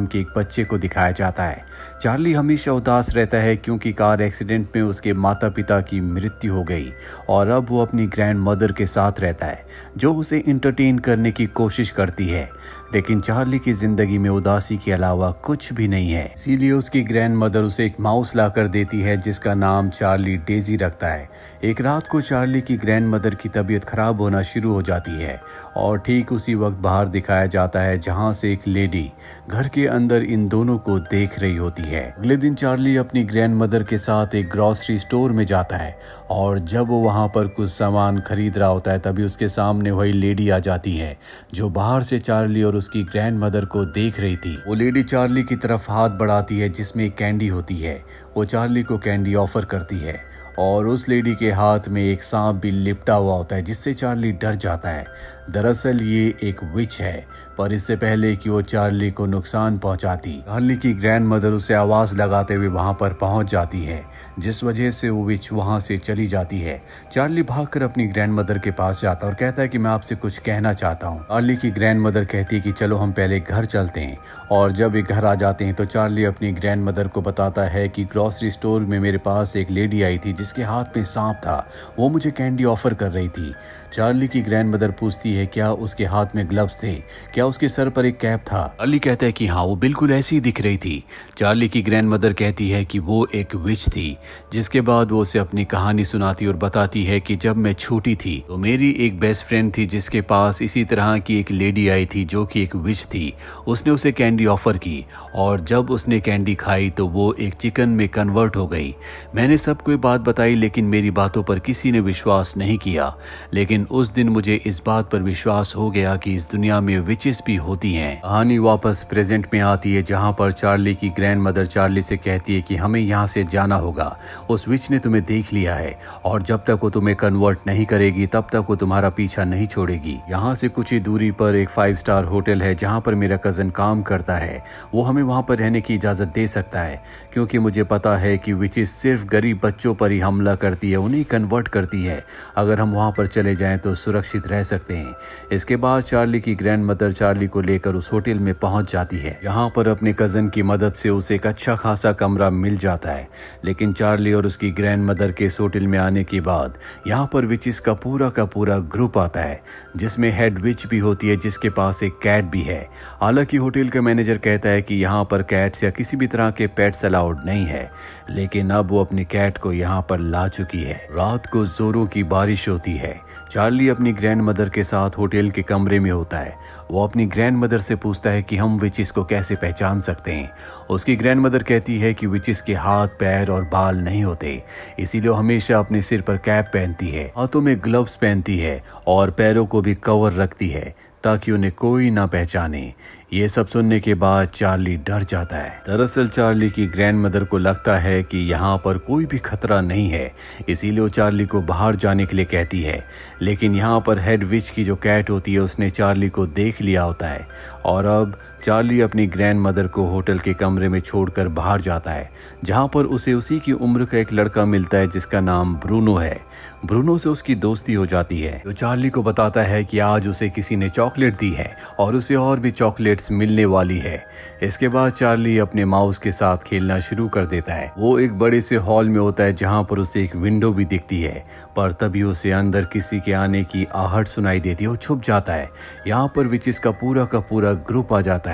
नाम के एक बच्चे को दिखाया जाता है। चार्ली हमेशा उदास रहता है क्योंकि कार एक्सीडेंट में उसके माता पिता की मृत्यु हो गई और अब वो अपनी ग्रैंड मदर के साथ रहता है जो उसे इंटरटेन करने की कोशिश करती है। लेकिन चार्ली की जिंदगी में उदासी के अलावा कुछ भी नहीं है, इसीलिए उसकी ग्रैंड मदर उसे एक माउस ला कर देती है जिसका नाम चार्ली डेजी रखता है। एक रात को चार्ली की ग्रैंड मदर की तबीयत खराब होना शुरू हो जाती है और ठीक उसी वक्त बाहर दिखाया जाता है जहां से एक लेडी घर के अंदर इन दोनों को देख रही होती है। अगले दिन चार्ली अपनी ग्रैंड मदर के साथ एक ग्रोसरी स्टोर में जाता है और जब वो वहां पर कुछ सामान खरीद रहा होता है तभी उसके सामने वही लेडी आ जाती है जो बाहर से चार्ली और उसकी ग्रैंड मदर को देख रही थी। वो लेडी चार्ली की तरफ हाथ बढ़ाती है जिसमें एक कैंडी होती है। वो चार्ली को कैंडी ऑफर करती है और उस लेडी के हाथ में एक सांप भी लिपटा हुआ होता है जिससे चार्ली डर जाता है। दरअसल ये एक विच है, पर इससे पहले कि वो चार्ली को नुकसान पहुंचाती, चार्ली की ग्रैंड मदर उसे आवाज लगाते हुए वहां पर पहुंच जाती है जिस वजह से वो विच वहां से चली जाती है। चार्ली भागकर अपनी ग्रैंड मदर के पास जाता है और कहता है कि मैं आपसे कुछ कहना चाहता हूँ। चार्ली की ग्रैंड मदर कहती है कि चलो हम पहले घर चलते हैं और जब ये घर आ जाते हैं तो चार्ली अपनी ग्रैंड मदर को बताता है कि ग्रोसरी स्टोर में मेरे पास एक लेडी आई थी जिसके हाथ में सांप था, वो मुझे कैंडी ऑफर कर रही थी। चार्ली की ग्रैंड मदर पूछती है क्या उसके हाथ में ग्लव्स थे, क्या उसके सर पर एक कैप था। चार्ली कहता है कि हाँ वो बिल्कुल ऐसी ही दिख रही थी। चार्ली की ग्रैंड मदर कहती है कि वो एक विच थी, जिसके बाद वो उसे अपनी कहानी सुनाती और बताती है कि जब मैं छोटी थी तो मेरी एक बेस्ट फ्रेंड थी जिसके पास इसी तरह की एक लेडी आई थी जो कि एक विच थी। उसने उसे कैंडी ऑफर की और जब उसने कैंडी खाई तो वो एक चिकन में कन्वर्ट हो गई। मैंने सबको ये बात बताई लेकिन मेरी बातों पर किसी ने विश्वास नहीं किया, लेकिन उस दिन मुझे इस बात पर विश्वास हो गया कि इस दुनिया में विचेस भी होती हैं। कहानी वापस प्रेजेंट में आती है जहां पर चार्ली की ग्रैंड मदर चार्ली से कहती है कि हमें यहाँ से जाना होगा, उस विच ने तुम्हें देख लिया है और जब तक वो तुम्हें कन्वर्ट नहीं करेगी तब तक वो तुम्हारा पीछा नहीं छोड़ेगी। यहाँ से कुछ ही दूरी पर एक 5 स्टार होटल है जहाँ पर मेरा कजन काम करता है, वो हमें वहाँ पर रहने की इजाजत दे सकता है क्योंकि मुझे पता है कि विचेस सिर्फ गरीब बच्चों पर ही हमला करती है, उन्हें कन्वर्ट करती है। अगर हम वहाँ पर चले जाएं तो सुरक्षित रह सकते हैं। इसके बाद चार्ली की ग्रैंड मदर चार्ली को लेकर उस होटल में पहुंच जाती है। यहाँ पर अपने कजन की मदद से उसे एक अच्छा खासा कमरा मिल जाता है, लेकिन चार्ली और उसकी ग्रैंड मदर के इस होटल में आने के बाद यहाँ पर विचेस का पूरा ग्रुप आता है जिसमें हेड विच भी होती है जिसके पास एक कैट भी है। हालांकि होटल का मैनेजर कहता है कि यहाँ पर कैट्स या किसी भी तरह के पेट्स अलाउड नहीं है, लेकिन अब वो अपने कैट को यहाँ पर ला चुकी है। रात को जोरों की बारिश होती है। चार्ली अपनी ग्रैंड मदर के साथ होटल के कमरे में होता है। वो अपनी ग्रैंड मदर से पूछता है कि हम विचेस को कैसे पहचान सकते हैं। उसकी ग्रैंड मदर कहती है कि विचेस के हाथ, पैर और बाल नहीं होते, इसीलिए वो हमेशा अपने सिर पर कैप पहनती है, हाथों में ग्लव्स पहनती है और पैरों को भी कवर रखती है ताकि उन्हें कोई ना पहचाने। ये सब सुनने के बाद चार्ली डर जाता है। दरअसल चार्ली की ग्रैंड मदर को लगता है कि यहाँ पर कोई भी खतरा नहीं है, इसीलिए वो चार्ली को बाहर जाने के लिए कहती है, लेकिन यहाँ पर हेड विच की जो कैट होती है उसने चार्ली को देख लिया होता है और अब चार्ली अपनी ग्रैंड मदर को होटल के कमरे में छोड़कर बाहर जाता है जहाँ पर उसे उसी की उम्र का एक लड़का मिलता है जिसका नाम ब्रूनो है। ब्रूनो से उसकी दोस्ती हो जाती है जो चार्ली को बताता है कि आज उसे किसी ने चॉकलेट दी है और उसे और भी चॉकलेट्स मिलने वाली है। इसके बाद चार्ली अपने माउस के साथ खेलना शुरू कर देता है। वो एक बड़े से हॉल में होता है जहाँ पर उसे एक विंडो भी दिखती है, पर तभी उसे अंदर किसी के आने की आहट सुनाई देती है। वो छुप जाता है। यहाँ पर विचेस का पूरा ग्रुप आ जाता है।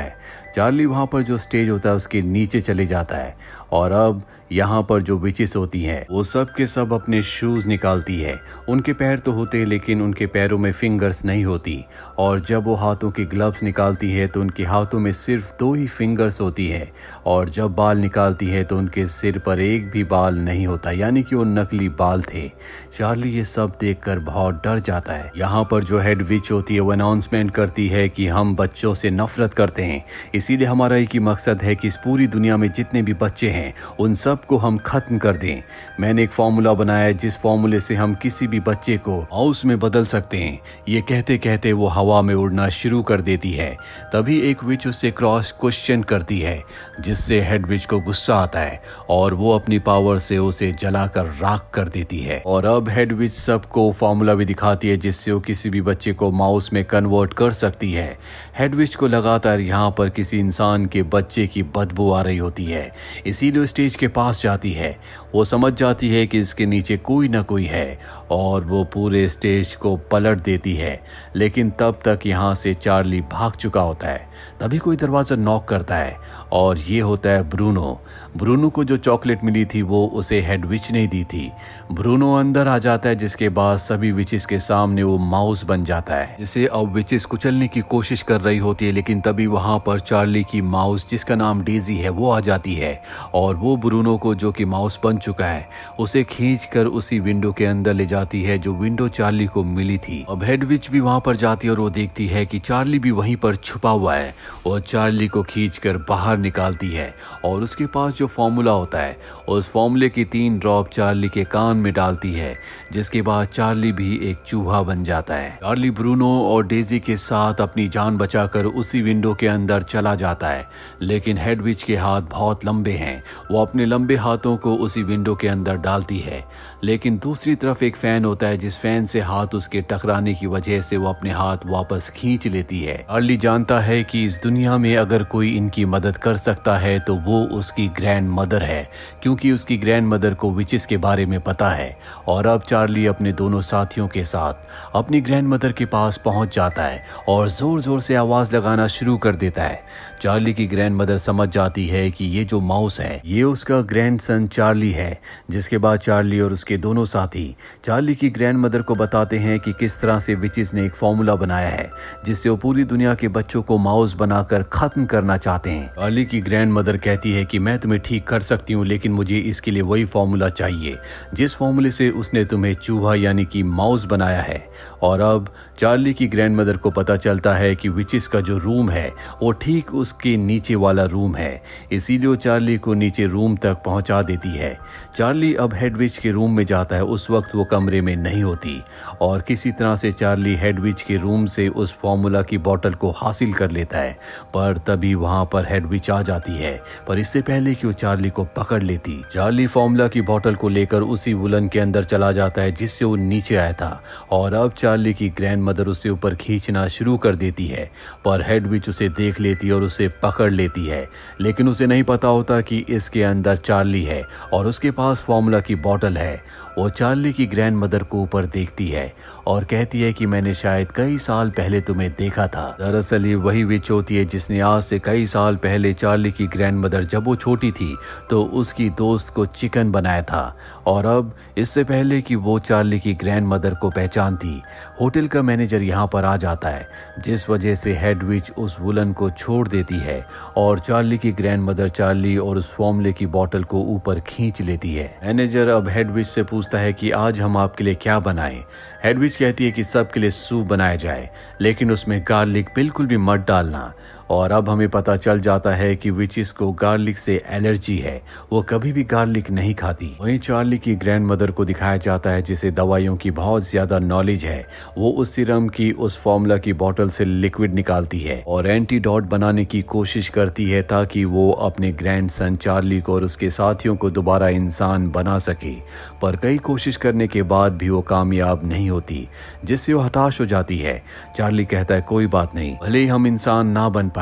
चार्ली वहाँ पर जो स्टेज होता है उसके नीचे चले जाता है और अब यहाँ पर जो विचेस होती हैं वो सब के सब अपने शूज निकालती है। उनके पैर तो होते हैं लेकिन उनके पैरों में फिंगर्स नहीं होती, और जब वो हाथों की ग्लव्स निकालती है तो उनके हाथों में सिर्फ 2 ही फिंगर्स होती है, और जब बाल निकालती है तो उनके सिर पर एक भी बाल नहीं होता, यानी कि वो नकली बाल थे। चार्ली ये सब देखकर बहुत डर जाता है। यहाँ पर जो हेड विच होती है वो अनाउंसमेंट करती है कि हम बच्चों से नफरत करते हैं, इसीलिए हमारा एक ही मकसद है कि इस पूरी दुनिया में जितने भी बच्चे हैं उन सब को हम खत्म कर दें। मैंने एक फॉर्मूला बनाया है जिस फॉर्मूले से हम किसी भी बच्चे को माउस में बदल सकते हैं। ये कहते कहते वो हवा में उड़ना शुरू कर देती है। तभी एक विच उससे क्रॉस क्वेश्चन करती है जिससे हेड विच को गुस्सा आता है और वो अपनी पावर से उसे जलाकर राख कर देती है। और अब हेड विच सबको फॉर्मूला भी दिखाती है जिससे वो किसी भी बच्चे को माउस में कन्वर्ट कर सकती है। हेड विच को लगातार यहाँ पर किसी किसी इंसान के बच्चे की बदबू आ रही होती है। इसीलिए स्टेज के पास जाती है। वो समझ जाती है कि इसके नीचे कोई ना कोई है और वो पूरे स्टेज को पलट देती है। लेकिन तब तक यहाँ से चार्ली भाग चुका होता है। तभी कोई दरवाज़ा नॉक करता है और ये होता है ब्रूनो। ब्रूनो को जो चॉकलेट मिली थी वो उसे हेड विच ने दी थी। ब्रूनो अंदर आ जाता है, जिसके बाद सभी विचेस के सामने वो माउस बन जाता है, जिसे अब विचेस कुचलने की कोशिश कर रही होती है। लेकिन तभी वहां पर चार्ली की माउस, जिसका नाम डेजी है, वो आ जाती है और वो ब्रूनो को, जो कि माउस बन चुका है, उसे खींचकर उसी विंडो के अंदर ले जाती है जो विंडो चार्ली को मिली थी। अब हेड विच भी वहां पर जाती है और वो देखती है कि चार्ली भी वहीं पर छुपा हुआ है और चार्ली को खींचकर बाहर निकालती है और उसके पास जो फॉर्मूला होता है उस फॉर्मूले की 3 ड्रॉप चार्ली के कान में डालती है, जिसके बाद चार्ली भी एक चूहा बन जाता है। चार्ली ब्रूनो और डेजी के साथ अपनी जान बचाकर उसी विंडो के अंदर चला जाता है। लेकिन हेड विच के हाथ बहुत लंबे हैं। वो अपने लंबे हाथों को उसी विंडो के अंदर डालती है। लेकिन दूसरी तरफ एक फैन होता है, जिस फैन से हाथ उसके टकराने की वजह से वो अपने हाथ वापस खींच लेती है। चार्ली जानता है कि इस दुनिया में अगर कोई इनकी मदद कर सकता है तो वो उसकी ग्रैंड मदर है, क्योंकि उसकी ग्रैंड मदर को विचेस के बारे में पता है। और अब चार्ली अपने दोनों साथियों के साथ अपनी ग्रैंड मदर के पास पहुंच जाता है और जोर जोर से आवाज लगाना शुरू कर देता है। चार्ली की ग्रैंड मदर समझ जाती है कि ये जो माउस है ये उसका ग्रैंडसन चार्ली है। जिसके बाद चार्ली और उसके दोनों साथी चार्ली की ग्रैंड मदर को बताते हैं कि किस तरह से विचेस ने एक फॉर्मूला बनाया है जिससे वो पूरी दुनिया के बच्चों को माउस बनाकर खत्म करना चाहते हैं। चार्ली की ग्रैंड मदर कहती है कि मैं तुम्हें ठीक कर सकती हूँ, लेकिन मुझे इसके लिए वही फॉर्मूला चाहिए जिस फॉर्मूले से उसने तुम्हें चूहा यानी कि माउस बनाया है। और अब चार्ली की ग्रैंड मदर को पता चलता है कि विचेस का जो रूम है वो ठीक उसके नीचे वाला रूम है, इसीलिए वो चार्ली को नीचे रूम तक पहुंचा देती है। चार्ली अब हेड विच के रूम में जाता है। उस वक्त वो कमरे में नहीं होती और किसी तरह से चार्ली हेड विच के रूम से उस फॉर्मूला की बोतल को हासिल कर लेता है। पर तभी वहां पर हेड विच आ जाती है, पर इससे पहले कि वो चार्ली को पकड़ लेती। चार्ली फॉर्मूला की बोतल को लेकर उसी वुलन के अंदर चला जाता है जिससे वो नीचे आया था और अब चार्ली की ग्रैंड मदर उसे ऊपर खींचना शुरू कर देती है, पर हेड विच उसे देख लेती है और उसे पकड़ लेती है। लेकिन उसे नहीं पता होता कि इसके अंदर चार्ली है और उसके पास फॉर्मूला की बोतल है। वो चार्ली की ग्रैंड मदर को ऊपर देखती है और कहती है कि मैंने शायद कई साल पहले तुम्हें देखा था। दरअसल ये वही विच होती है जिसने आज से कई साल पहले चार्ली की ग्रैंड मदर जब वो छोटी थी तो उसकी दोस्त को चिकन बनाया था। और अब इससे पहले कि वो चार्ली की ग्रैंड मदर को पहचानती, होटल का मैनेजर यहाँ पर आ जाता है, जिस वजह से हेड विच उस वुलन को छोड़ देती है और चार्ली की ग्रैंड मदर चार्ली और उस फॉर्मूले की बोतल को ऊपर खींच लेती है। मैनेजर अब हेड विच से पूछता है कि आज हम आपके लिए क्या बनाएं। हेड विच कहती है कि सबके लिए सूप बनाया जाए, लेकिन उसमें गार्लिक बिल्कुल भी मत डालना। और अब हमें पता चल जाता है कि विचेस को गार्लिक से एलर्जी है, वो कभी भी गार्लिक नहीं खाती। वहीं चार्ली की ग्रैंड मदर को दिखाया जाता है जिसे दवाइयों की बहुत ज्यादा नॉलेज है। वो उस सिरम की उस फॉर्मूला की बोतल से लिक्विड निकालती है और एंटीडोट बनाने की कोशिश करती है ताकि वो अपने ग्रैंडसन चार्ली को और उसके साथियों को दोबारा इंसान बना सके। पर कई कोशिश करने के बाद भी वो कामयाब नहीं होती, जिससे वो हताश हो जाती है। चार्ली कहता है कोई बात नहीं, भले ही हम इंसान ना बन पाए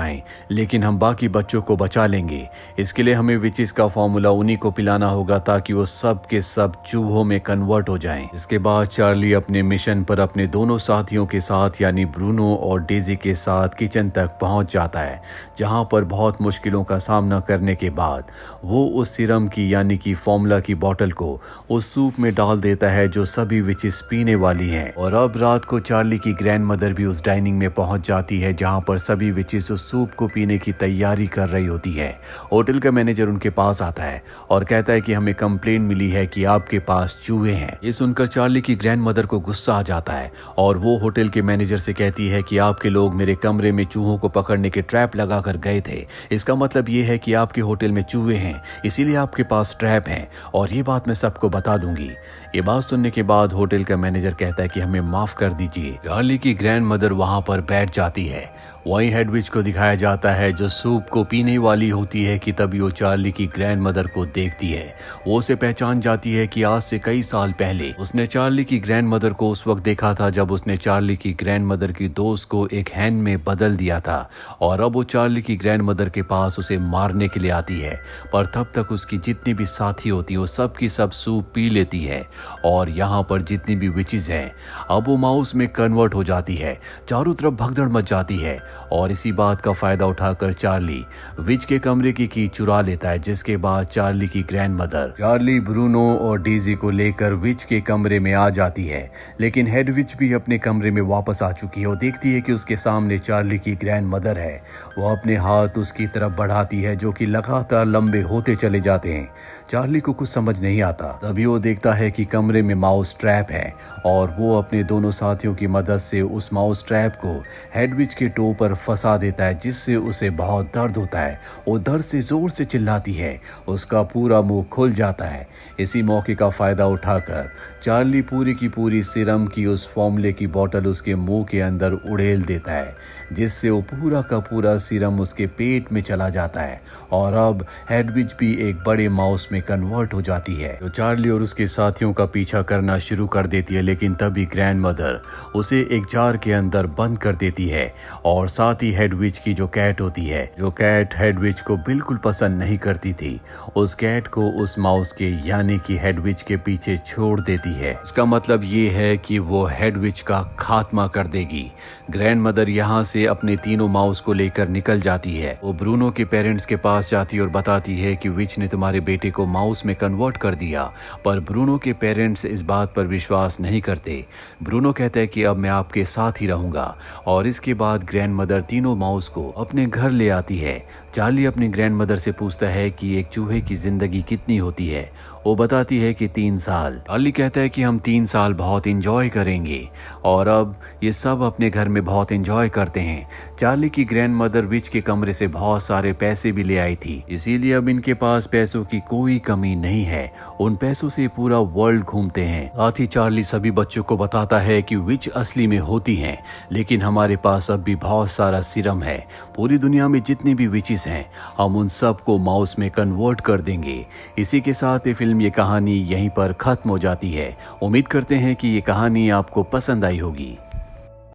लेकिन हम बाकी बच्चों को बचा लेंगे। इसके लिए हमें विचेस का फॉर्मूला उन्हीं को पिलाना होगा ताकि वो सब के सब चूहों में कन्वर्ट हो जाएं। इसके बाद चार्ली अपने मिशन पर अपने दोनों साथियों के साथ यानी ब्रूनो और डेजी के साथ किचन तक पहुंच जाता है, जहां पर बहुत मुश्किलों का सामना करने के बाद वो उस सिरम की यानी कि फॉर्मूला की बोतल को उस सूप में डाल देता है जो सभी विचेस पीने वाली हैं। और अब रात को चार्ली की ग्रैंड मदर भी उस डाइनिंग में पहुंच जाती है जहां पर सभी विचेस उस सूप को पीने की तैयारी कर रही होती है। होटल का मैनेजर उनके पास आता है और कहता है कि हमें कंप्लेंट मिली है कि आपके पास चूहे हैं। ये सुनकर चार्ली की ग्रैंड मदर को गुस्सा आ जाता है और वो होटल के मैनेजर से कहती है कि आपके लोग मेरे कमरे में चूहों को पकड़ने के ट्रैप लगा कर गए थे। इसका मतलब ये है कि आपके होटल में चूहे हैं, इसीलिए आपके पास ट्रैप हैं और ये बात मैं सबको बता दूंगी। ये बात सुनने के बाद होटल का मैनेजर कहता है कि हमें माफ कर दीजिए। चार्ली की ग्रैंड मदर वहां पर बैठ जाती है। वहीं हेडविच को दिखाया जाता है जो सूप को पीने वाली होती है कि तभी वो चार्ली की ग्रैंड मदर को देखती है। वो उसे पहचान जाती है कि आज से कई साल पहले उसने चार्ली की ग्रैंड मदर को उस वक्त देखा था जब उसने चार्ली की ग्रैंड मदर की दोस्त को एक हैन में बदल दिया था, और अब वो चार्ली की ग्रैंड मदर के पास उसे मारने के लिए आती है। पर तब तक उसकी जितनी भी साथी होती है वो सब की सब सूप पी लेती है, और यहाँ पर जितनी भी विचेस हैं अब वो माउस में कन्वर्ट हो जाती है। चारों तरफ भगदड़ मच जाती है, और इसी बात का फायदा उठाकर चार्ली विच के कमरे की चुरा लेता है, जिसके बाद चार्ली की ग्रैंड मदर चार्ली, ब्रूनो और डेजी को लेकर विच के कमरे में आ जाती है। लेकिन हेडविच भी अपने कमरे में वापस आ चुकी है। वो देखती है कि उसके सामने चार्ली की ग्रैंड मदर है। वो अपने हाथ उसकी तरफ बढ़ाती है जो कि लगातार लंबे होते चले जाते हैं। चार्ली को कुछ समझ नहीं आता। तभी वो देखता है कि कमरे में माउस ट्रैप है, और वो अपने दोनों साथियों की मदद से उस माउस ट्रैप को हेडविच के टो पर फंसा देता है, जिससे उसे बहुत दर्द होता है। वो दर्द से जोर से चिल्लाती है, उसका पूरा मुंह खुल जाता है। इसी मौके का फायदा उठाकर चार्ली पूरी की पूरी सीरम की उस फॉर्मूले की बोतल उसके मुंह के अंदर उड़ेल देता है, जिससे वो पूरा का पूरा सीरम उसके पेट में चला जाता है, और अब हेडविच भी एक बड़े माउस में कन्वर्ट हो जाती है, जो चार्ली और उसके साथियों का पीछा करना शुरू कर देती है। लेकिन तभी ग्रैंड मदर उसे एक जार के अंदर बंद कर देती है, और साथ ही हेडविच की जो कैट होती है, जो कैट हेडविच को बिल्कुल पसंद नहीं करती थी, उस कैट को उस माउस के यानी कि हेडविच के पीछे छोड़ देती है। इसका मतलब ये है कि वो हेडविच का खात्मा कर देगी। ग्रैंड मदर यहाँ से अपने तीनों माउस को लेकर निकल जाती है। वो ब्रूनो के पेरेंट्स के पास जाती है और बताती है कि विच ने तुम्हारे बेटे को माउस में कन्वर्ट कर दिया। पर ब्रूनो के पेरेंट्स इस बात पर विश्वास नहीं करते। ब्रूनो कहता है कि अब मैं आपके साथ ही रहूंगा, और इसके बाद ग्रैंड मदर तीनों माउस को अपने घर ले आती है। चार्ली अपनी ग्रैंड मदर से पूछता है कि एक चूहे की जिंदगी कितनी होती है। वो बताती है कि 3 साल। चार्ली कहता है कि हम 3 साल बहुत एंजॉय करेंगे, और अब ये सब अपने घर में बहुत एंजॉय करते हैं। चार्ली की ग्रैंड मदर विच के कमरे से बहुत सारे पैसे भी ले आई थी, इसीलिए अब इनके पास पैसों की कोई कमी नहीं है। उन पैसों से पूरा वर्ल्ड घूमते हैं। साथ ही चार्ली सभी बच्चों को बताता है कि विच असली में होती हैं, लेकिन हमारे पास अब भी बहुत सारा सीरम है। पूरी दुनिया में जितनी भी विचेस हैं हम उन सब को माउस में कन्वर्ट कर देंगे। इसी के साथ ये कहानी यहीं पर खत्म हो जाती है। उम्मीद करते हैं कि ये कहानी आपको पसंद आई होगी।